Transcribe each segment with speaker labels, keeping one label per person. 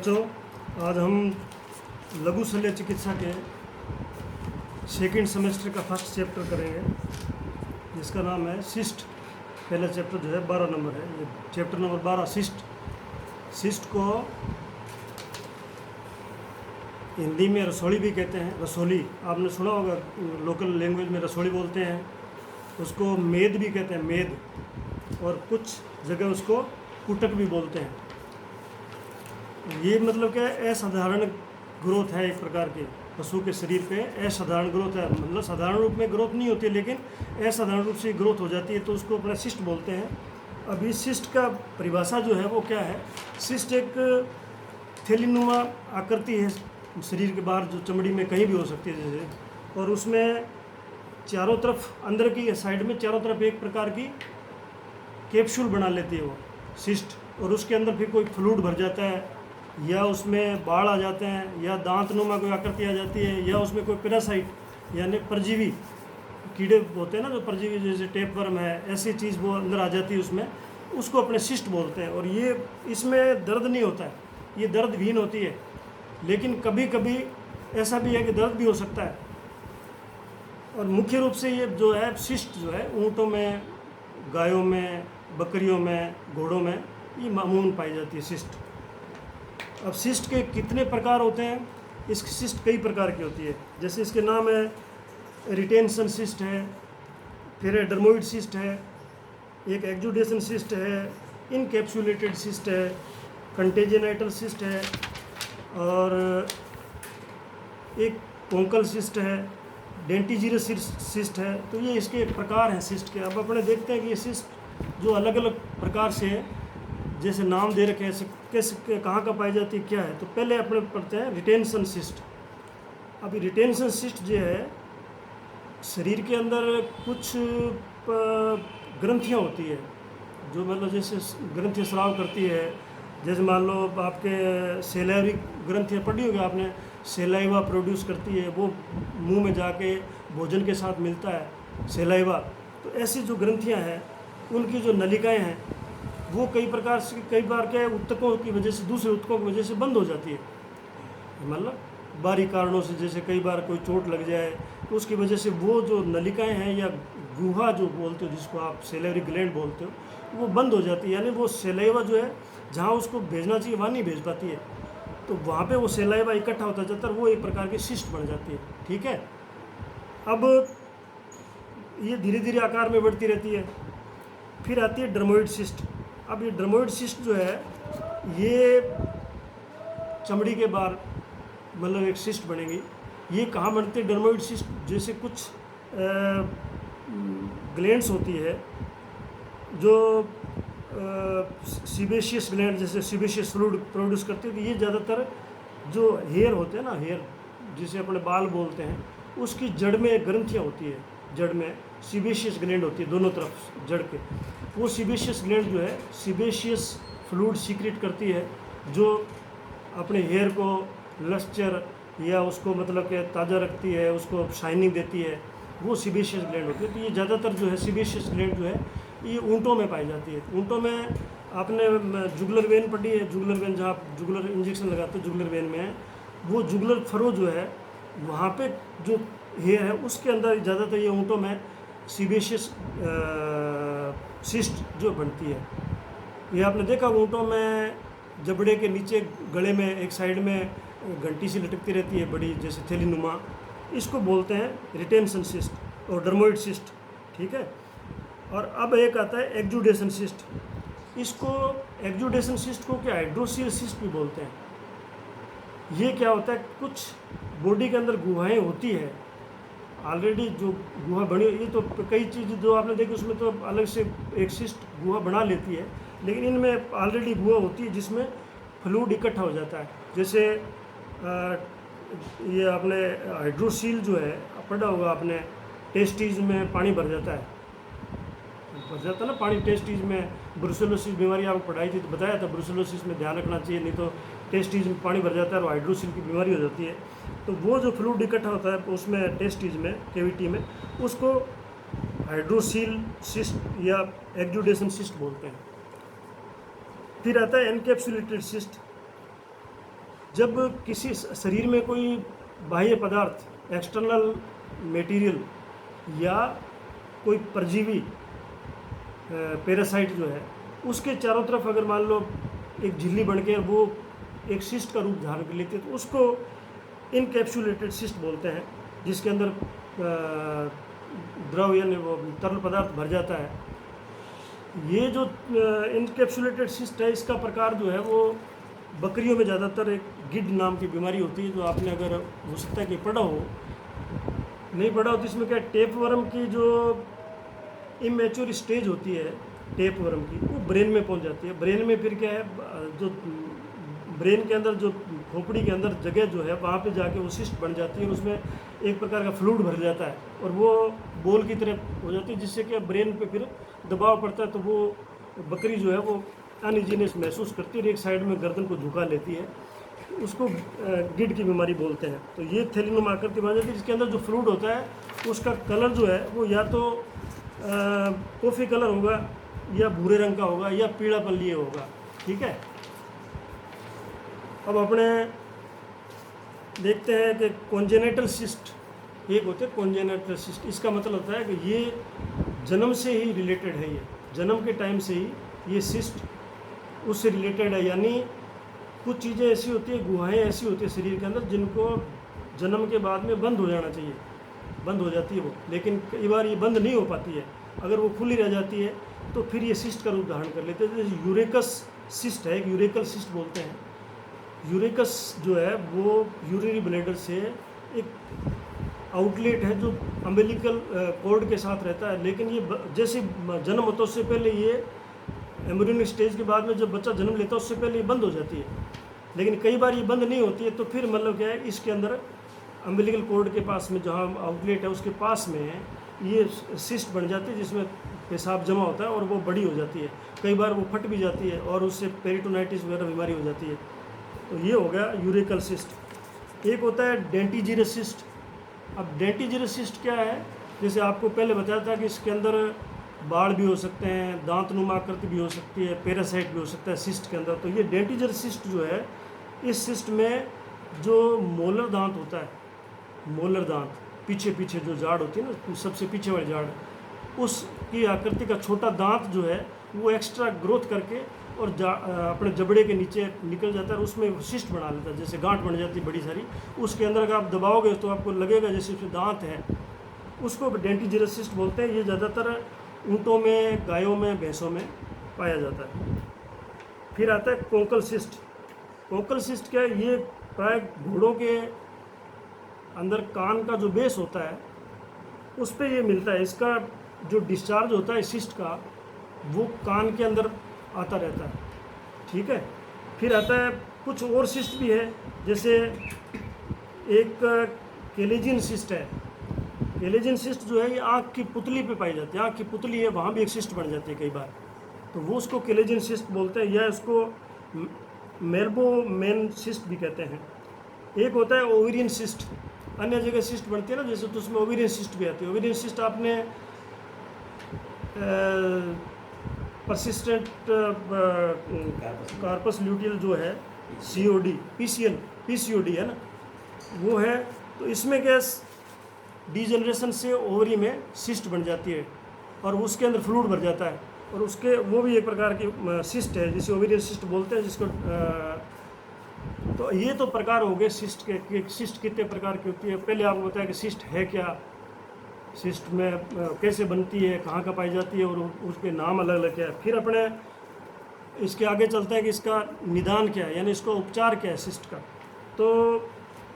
Speaker 1: बच्चों, आज हम लघु शल्य चिकित्सा के सेकंड सेमेस्टर का फर्स्ट चैप्टर करेंगे, जिसका नाम है सिस्ट। पहला चैप्टर जो है 12 नंबर है, ये चैप्टर नंबर 12 सिस्ट। सिस्ट को हिंदी में रसोली भी कहते हैं। रसोली आपने सुना होगा, लोकल लैंग्वेज में रसोली बोलते हैं। उसको मेद भी कहते हैं, मेद, और कुछ जगह उसको कुटक भी बोलते हैं। ये मतलब क्या, असाधारण ग्रोथ है एक प्रकार की पशु के शरीर पे। असाधारण ग्रोथ है, मतलब साधारण रूप में ग्रोथ नहीं होती है, लेकिन असाधारण रूप से ग्रोथ हो जाती है, तो उसको अपना सिस्ट बोलते हैं। अब इस सिस्ट का परिभाषा जो है वो क्या है? सिस्ट एक थैलीनुमा आकृति है शरीर के बाहर, जो चमड़ी में कहीं भी हो सकती है जैसे, और उसमें चारों तरफ, अंदर की साइड में चारों तरफ एक प्रकार की कैप्सूल बना लेती है वो सिस्ट, और उसके अंदर फिर कोई फ्लूइड भर जाता है, या उसमें बाढ़ आ जाते हैं, या दांतनुमा कोई आकृति आ जाती है, या उसमें कोई पैरासाइट यानी परजीवी कीड़े होते हैं ना, जो परजीवी जैसे टेपवर्म है, ऐसी चीज़ वो अंदर आ जाती है उसमें, उसको अपने सिस्ट बोलते हैं। और ये इसमें दर्द नहीं होता है, ये दर्द विहीन होती है, लेकिन कभी कभी ऐसा भी है कि दर्द भी हो सकता है। और मुख्य रूप से ये जो है सिस्ट जो है ऊँटों में, गायों में, बकरियों में, घोड़ों में ये मामून पाई जाती है सिस्ट। अब सिस्ट के कितने प्रकार होते हैं? इसकी सिस्ट कई प्रकार की होती है। जैसे इसके नाम है, रिटेंशन सिस्ट है, फिर डर्मोइड सिस्ट है, एक एक्जुडेशन सिस्ट है, इनकैप्सुलेटेड सिस्ट है, कंटेजेनाइटल सिस्ट है, और एक कोंकल सिस्ट है, डेंटिजीरस सिस्ट है। तो ये इसके प्रकार हैं सिस्ट के। अब अपने देखते हैं कि ये सिस्ट जो अलग अलग प्रकार से है, जैसे नाम दे रखे हैं, कैसे कहाँ का पाई जाती है, क्या है। तो पहले अपने पढ़ते हैं रिटेंशन सिस्ट। अभी रिटेंशन सिस्ट जो है, शरीर के अंदर कुछ ग्रंथियाँ होती है जो मतलब जैसे ग्रंथियाँ स्राव करती है। जैसे मान लो आपके सेलाइवरी ग्रंथियाँ पढ़ी होगी आपने, सेलाइवा प्रोड्यूस करती है, वो मुंह में जाके भोजन के साथ मिलता है सेलाइवा। तो ऐसी जो ग्रंथियाँ हैं, उनकी जो नलिकाएँ हैं, वो कई प्रकार से, कई बार क्या है, ऊतकों की वजह से, दूसरे ऊतकों की वजह से बंद हो जाती है, मतलब बाहरी कारणों से। जैसे कई बार कोई चोट लग जाए तो उसकी वजह से वो जो नलिकाएं हैं, या गुहा जो बोलते हो, जिसको आप सेलेवरी ग्लैंड बोलते हो, वो बंद हो जाती है। यानी वो सेलाइवा जो है, जहाँ उसको भेजना चाहिए वहाँ नहीं भेज पाती है, तो वहाँ पे वो सेलाइवा इकट्ठा होता जाता है, वो एक प्रकार की सिस्ट बन जाती है। ठीक है। अब ये धीरे धीरे आकार में बढ़ती रहती है। फिर आती है डर्मोइड सिस्ट। अब ये डर्मोइड सिस्ट जो है, ये चमड़ी के बाहर मतलब एक सिस्ट बनेगी। ये कहाँ बनती है डर्मोइड सिस्ट? जैसे कुछ ग्लैंड्स होती है जो सीबेशियस ग्लैंड, जैसे सीबेशियस फ्लूइड प्रोड्यूस करती है। तो ये ज़्यादातर जो हेयर होते हैं ना, हेयर जिसे अपने बाल बोलते हैं, उसकी जड़ में ग्रंथियाँ होती है। जड़ में सीबेशियस ग्लैंड होती है दोनों तरफ जड़ के। वो सीबेशियस ग्लैंड जो है, सीबेशियस फ्लूइड सीक्रेट करती है, जो अपने हेयर को लस्चर या उसको मतलब कि ताज़ा रखती है, उसको शाइनिंग देती है, वो सीबेशियस ग्लैंड होती है। तो ये ज़्यादातर जो है सीबेशियस ग्लैंड जो है, ये ऊँटों में पाई जाती है। ऊँटों में आपने जुगुलर वेन पढ़ी है, जुगुलर वेन, जहाँ आप जुगुलर इंजेक्शन लगाते हैं जुगुलर वेन में, वो जुगुलर फरो जो है, वहाँ पे जो हेयर है उसके अंदर ज़्यादातर ये ऊँटों में सीबेशियस सिस्ट जो बनती है। ये आपने देखा ऊँटों में जबड़े के नीचे गले में एक साइड में घंटी सी लटकती रहती है बड़ी, जैसे थैलीनुमा। इसको बोलते हैं रिटेंशन सिस्ट और डर्मोइड सिस्ट। ठीक है। और अब एक आता है एक्जुडेशन सिस्ट। इसको एक्जुडेशन सिस्ट को क्या हाइड्रोसील सिस्ट भी बोलते हैं। ये क्या होता है, कुछ बॉडी के अंदर गुहाएं होती है ऑलरेडी, जो गुहा बनी, ये तो कई चीज़ जो आपने देखी उसमें तो अलग से एक सिस्ट गुहा बना लेती है, लेकिन इनमें ऑलरेडी गुहा होती है जिसमें फ्लूइड इकट्ठा हो जाता है। जैसे ये आपने हाइड्रोसील जो है पढ़ा होगा आपने, टेस्टीज में पानी भर जाता है, ना पानी टेस्टीज में। ब्रुसेलोसिस बीमारी आपको पढ़ाई थी तो बताया था, ब्रुसेलोसिस में ध्यान रखना चाहिए, नहीं तो टेस्टीज में पानी भर जाता है और हाइड्रोसील की बीमारी हो जाती है। तो वो जो फ्लूइड इकट्ठा होता है उसमें टेस्टीज में, कैविटी में, उसको हाइड्रोसील सिस्ट या एक्जुडेशन सिस्ट बोलते हैं। फिर आता है एनकैप्सुलेटेड सिस्ट। जब किसी शरीर में कोई बाह्य पदार्थ, एक्सटर्नल मटेरियल या कोई परजीवी पैरासाइट जो है, उसके चारों तरफ अगर मान लो एक झिल्ली बन के वो एक सिस्ट का रूप धारण कर लेती है, तो उसको इनकैप्सुलेटेड सिस्ट बोलते हैं, जिसके अंदर द्रव यानी वो तरल पदार्थ भर जाता है। ये जो इनकैप्सुलेटेड सिस्ट है, इसका प्रकार जो है वो बकरियों में ज़्यादातर एक गिड नाम की बीमारी होती है, जो आपने अगर हो सकता है कि पढ़ा हो, नहीं पढ़ा हो तो इसमें क्या, टेप वर्म की जो इमेच्योर स्टेज होती है टेप वर्म की, वो ब्रेन में पहुंच जाती है। ब्रेन में फिर क्या है, जो ब्रेन के अंदर जो खोपड़ी के अंदर जगह जो है, वहाँ पे जाके वो सिस्ट बन जाती है और उसमें एक प्रकार का फ्लूइड भर जाता है और वो बॉल की तरह हो जाती है, जिससे कि ब्रेन पे फिर दबाव पड़ता है, तो वो बकरी जो है वो अनइजीनेस महसूस करती है और एक साइड में गर्दन को झुका लेती है, उसको गिड की बीमारी बोलते हैं। तो ये थैलीनुमा आकृति बन जाती है, जिसके अंदर जो फ्लूइड होता है उसका कलर जो है वो या तो कॉफ़ी कलर होगा या भूरे रंग का होगा या पीलापन लिए होगा। ठीक है, अब अपने देखते हैं कि कॉन्जेनिटल सिस्ट एक होते हैं। कॉन्जेनिटल सिस्ट, इसका मतलब होता है कि ये जन्म से ही रिलेटेड है, ये जन्म के टाइम से ही ये सिस्ट उससे रिलेटेड है, यानी कुछ चीज़ें ऐसी होती है, गुहाएं ऐसी होती है शरीर के अंदर, जिनको जन्म के बाद में बंद हो जाना चाहिए, बंद हो जाती है वो, लेकिन कई बार ये बंद नहीं हो पाती है। अगर वो खुली रह जाती है तो फिर ये सिस्ट का रूप धारण कर लेते हैं। जैसे यूरेकस सिस्ट है, एक यूरेकल सिस्ट बोलते हैं। यूरेकस जो है वो यूरिनरी ब्लैडर से एक आउटलेट है जो अम्बिलिकल कॉर्ड के साथ रहता है, लेकिन ये जैसे जन्म होता है उससे पहले ये एम्ब्रियोनिक स्टेज के बाद में जब बच्चा जन्म लेता है उससे पहले ये बंद हो जाती है, लेकिन कई बार ये बंद नहीं होती है। तो फिर मतलब क्या है, इसके अंदर अम्बिलिकल कॉर्ड के पास में जहाँ आउटलेट है उसके पास में ये सिस्ट बन जाती है, जिसमें पेशाब जमा होता है और वो बड़ी हो जाती है। कई बार वो फट भी जाती है और उससे पेरिटोनाइटिस वगैरह बीमारी हो जाती है। तो ये हो गया यूरेकल सिस्ट। एक होता है डेंटिजिरस सिस्ट। अब डेंटिजिरस सिस्ट क्या है, जैसे आपको पहले बताया था कि इसके अंदर बाढ़ भी हो सकते हैं, दांतनुमा आकृति भी हो सकती है, पैरासाइट भी हो सकता है सिस्ट के अंदर। तो ये डेंटिजिरस सिस्ट जो है, इस सिस्ट में जो मोलर दांत होता है, मोलर दांत पीछे पीछे जो जाड़ होती है ना, सबसे पीछे वाली जाड़, उसकी आकृति का छोटा दांत जो है वो एक्स्ट्रा ग्रोथ करके और अपने जबड़े के नीचे निकल जाता है और उसमें सिस्ट बना लेता है, जैसे गांठ बन जाती है बड़ी सारी। उसके अंदर अगर आप दबाओगे तो आपको लगेगा जैसे उसमें दांत है, उसको डेंटिजिरस सिस्ट बोलते हैं। ये ज़्यादातर ऊँटों में, गायों में, भैंसों में पाया जाता है। फिर आता है कोंकल सिस्ट। कोंकल सिस्ट क्या है, ये प्राय घोड़ों के अंदर कान का जो बेस होता है उस पर ये मिलता है। इसका जो डिस्चार्ज होता है सिस्ट का, वो कान के अंदर आता रहता है। ठीक है, फिर आता है कुछ और सिस्ट भी है, जैसे एक केलेजिन सिस्ट है। केलेजिन सिस्ट जो है ये आँख की पुतली पे पाई जाती है, आँख की पुतली है वहाँ भी एक सिस्ट बन जाती है कई बार, तो वो उसको केलेजिन सिस्ट बोलते हैं, या इसको मेल्बोमेन सिस्ट भी कहते हैं। एक होता है ओवेरियन सिस्ट। अन्य जगह सिस्ट बनती है ना, जैसे तो उसमें ओवेरियन सिस्ट भी आती है। ओवेरियन सिस्ट आपने परसिस्टेंट कार्पस ल्यूटियल जो है COD PCOD है ना, वो है। तो इसमें क्या डीजनरेशन से ओवरी में सिस्ट बन जाती है और उसके अंदर फ्लूइड भर जाता है, और उसके वो भी एक प्रकार की सिस्ट है जिसे ओवेरियन सिस्ट बोलते हैं, जिसको तो ये तो प्रकार हो गए सिस्ट के कि सिस्ट कितने प्रकार की होती है। पहले आपको बताया कि सिस्ट है क्या, सिस्ट में कैसे बनती है, कहाँ का पाई जाती है और उसके नाम अलग अलग क्या है। फिर अपने इसके आगे चलते हैं कि इसका निदान क्या है, यानी इसका उपचार क्या है सिस्ट का। तो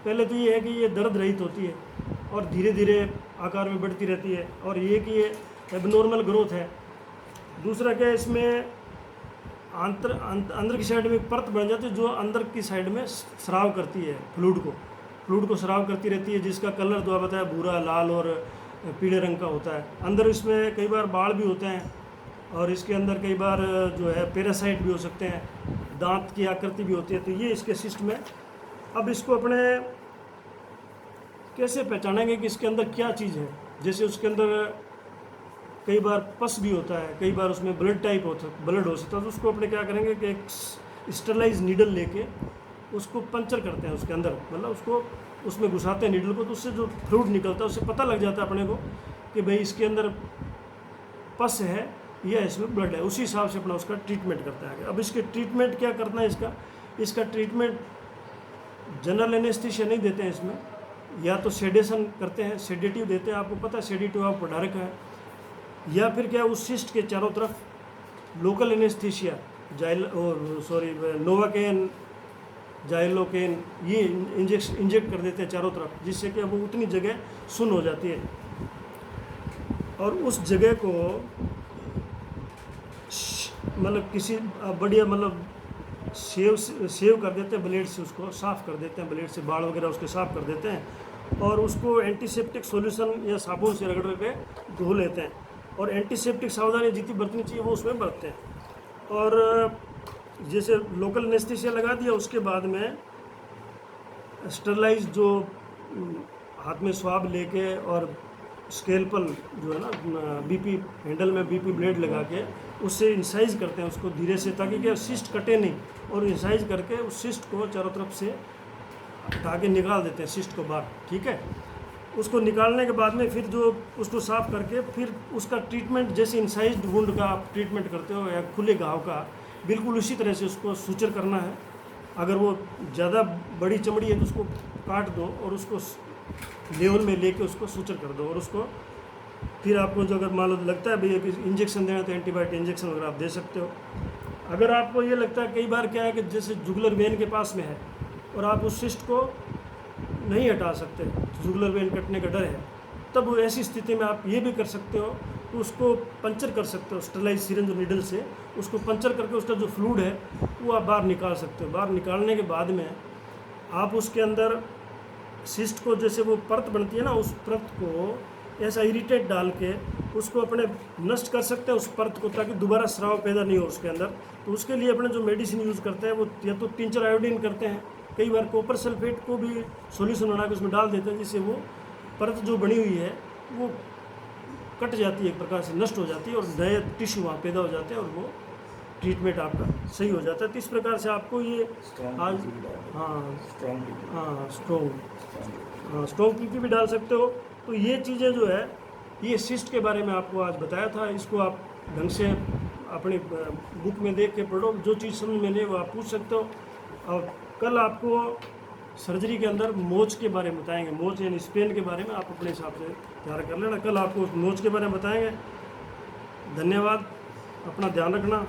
Speaker 1: पहले तो ये है कि ये दर्द रहित होती है और धीरे धीरे आकार में बढ़ती रहती है, और ये कि ये एबनॉर्मल ग्रोथ है। दूसरा क्या है, इसमें अंदर की साइड में एक परत बन जाती है जो अंदर की साइड में स्राव करती है फ्लूइड को स्राव करती रहती है, जिसका कलर तो बताया भूरा, लाल और पीले रंग का होता है। अंदर इसमें कई बार बाल भी होते हैं और इसके अंदर कई बार जो है पैरासाइट भी हो सकते हैं, दांत की आकृति भी होती है। तो ये इसके सिस्ट में। अब इसको अपने कैसे पहचानेंगे कि इसके अंदर क्या चीज़ है, जैसे उसके अंदर कई बार पस भी होता है, कई बार उसमें ब्लड टाइप होता है, ब्लड हो सकता है। तो उसको अपने क्या करेंगे कि एक स्टरलाइज नीडल लेके उसको पंचर करते हैं उसके अंदर, मतलब उसको उसमें घुसाते हैं नीडल को, तो उससे जो फ्लूइड निकलता है उससे पता लग जाता है अपने को कि भाई इसके अंदर पस है या इसमें ब्लड है। उसी हिसाब से अपना उसका ट्रीटमेंट करता है। अब इसके ट्रीटमेंट क्या करना है इसका ट्रीटमेंट जनरल एनेस्थीसिया नहीं देते हैं इसमें, या तो सेडेशन करते हैं, सेडेटिव देते हैं, आपको पता है सेडेटिव आपको पढ़ा रखा है, या फिर क्या उस सिस्ट के चारों तरफ लोकल एनेस्थीसिया नोवाकेन, जाइलोकेन ये इंजेक्ट कर देते हैं चारों तरफ, जिससे कि वो उतनी जगह सुन्न हो जाती है और उस जगह को मतलब किसी बढ़िया मतलब सेव कर देते हैं ब्लेड से, उसको साफ़ कर देते हैं ब्लेड से, बाल वगैरह उसके साफ़ कर देते हैं और उसको एंटीसेप्टिक सॉल्यूशन या साबुन से रगड़ के धो लेते हैं और एंटीसेप्टिक सावधानी जितनी बरतनी चाहिए वो उसमें बरतते हैं। और जैसे लोकल एनेस्थीसिया लगा दिया उसके बाद में स्टरलाइज जो हाथ में स्वाब लेके और स्केलपल जो है ना बीपी हैंडल में बीपी ब्लेड लगा के उससे इंसाइज करते हैं उसको धीरे से, ताकि क्या सिस्ट कटे नहीं, और इंसाइज करके उस सिस्ट को चारों तरफ से हटा के निकाल देते हैं सिस्ट को बाहर। ठीक है, उसको निकालने के बाद में फिर जो उसको साफ़ करके फिर उसका ट्रीटमेंट जैसे इंसाइज्ड वुंड का आप ट्रीटमेंट करते हो या खुले घाव का, बिल्कुल उसी तरह से उसको सूचर करना है। अगर वो ज़्यादा बड़ी चमड़ी है तो उसको काट दो और उसको लेवल में लेके उसको सूचर कर दो, और उसको फिर आपको जो अगर मान लो लगता है भैया कि इंजेक्शन देना तो एंटीबायोटिक इंजेक्शन वगैरह आप दे सकते हो। अगर आपको ये लगता है कई बार क्या है कि जैसे जुगुलर वेन के पास में है और आप उस सिस्ट को नहीं हटा सकते, जुगुलर वेन कटने का डर है, तब ऐसी स्थिति में आप ये भी कर सकते हो तो उसको पंचर कर सकते हो स्टरलाइज सिरिंज नीडल से, उसको पंचर करके उसका जो फ्लूइड है वो आप बाहर निकाल सकते हो। बाहर निकालने के बाद में आप उसके अंदर सिस्ट को जैसे वो परत बनती है ना, उस परत को ऐसा इरिटेट डाल के उसको अपने नष्ट कर सकते हैं उस परत को, ताकि दोबारा स्राव पैदा नहीं हो उसके अंदर। तो उसके लिए अपने जो मेडिसिन यूज़ करते हैं वो या तो टिंचर आयोडीन करते हैं, कई बार कॉपर सल्फेट को भी सॉल्यूशन बना के उसमें डाल देते हैं, जिससे वो परत जो बनी हुई है वो कट जाती है, एक प्रकार से नष्ट हो जाती है और नए टिश्यू वहाँ पैदा हो जाते हैं और वो ट्रीटमेंट आपका सही हो जाता है। तो इस प्रकार से आपको ये आज स्ट्रॉन्ग पीपी भी डाल सकते हो। तो ये चीज़ें जो है ये सिस्ट के बारे में आपको आज बताया था, इसको आप ढंग से अपनी बुक में देख के पढ़ो, जो चीज़ समझ में नहीं वो आप पूछ सकते हो। और कल आपको सर्जरी के अंदर मोच के बारे में बताएंगे, मोच यानी स्पेन के बारे में आप अपने हिसाब से तैयार कर लेना, कल आपको मोच के बारे में बताएंगे। धन्यवाद, अपना ध्यान रखना।